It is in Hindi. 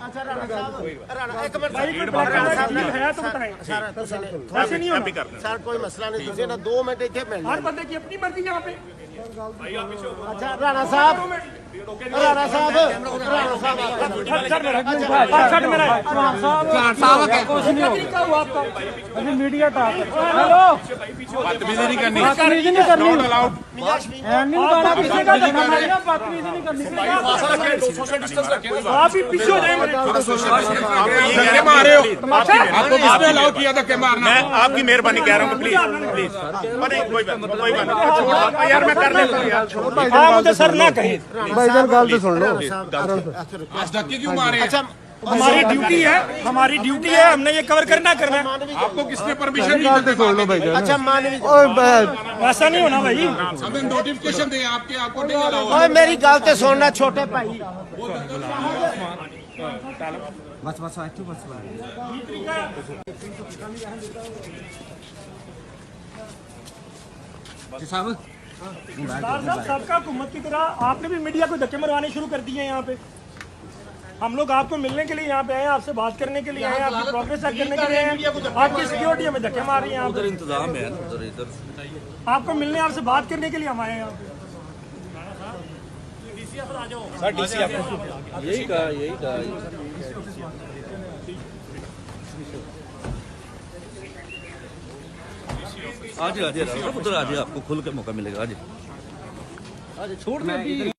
अच्छा राणा साहब एक मिनट भाई कोई ब्लैक एंड है तो बताएं। ऐसे नहीं होना सर कोई मसला नहीं तुझे ना 2 मिनट इतने मिल हर बंदे की अपनी मर्जी यहाँ पे। अच्छा राणा साहब कुछ नहीं होगा आपका अभी मीडिया टॉक। हेलो बदतमीजी नहीं करनी, बदतमीजी नहीं करनी, नॉट अलाउड। नहीं बताना किसी का धक्का मारेगा, बदतमीजी नहीं करनी। आप ही पीछे हो जाएंगे। धक्के मारे हो, आपको किसने अलाउ किया धक्के मारना? मैं आपकी मेहरबानी कह रहा हूँ प्लीज प्लीज कोई बात नहीं यार मैं कर लेता हूँ यार आप मुझे सर ना कहें, भाईजान गल तो सुन लो आज धक्के क्यों मारे? अच्छा हमारी ड्यूटी है, हमारी ड्यूटी है, हमने ये कवर करना करना है। आपको किसने परमिशन दी? धक्के सुन लो भाईजान। अच्छा मानवी ऐसा नहीं होना भाई। हमें नोटिफिकेशन दे आपके, आपको नहीं अलाउ। ओए मेरी गल तो सुनना छोटे भाई साहब सबका हुकूमत की तरह आपने भी मीडिया को धक्के मरवाने शुरू कर दिए हैं। यहाँ पे हम लोग आपको मिलने के लिए यहाँ पे आए हैं, आपसे बात करने के लिए आए हैं, आपकी प्रोग्रेस चेक करने के लिए आए हैं। आपकी सिक्योरिटी हमें धक्के मार रही है। उधर इंतजाम है, उधर इधर आपको मिलने, आपसे बात करने के लिए हम आए हैं यहाँ पे। यही कहा आज उधर आज आपको खुल के मौका मिलेगा। आज छोड़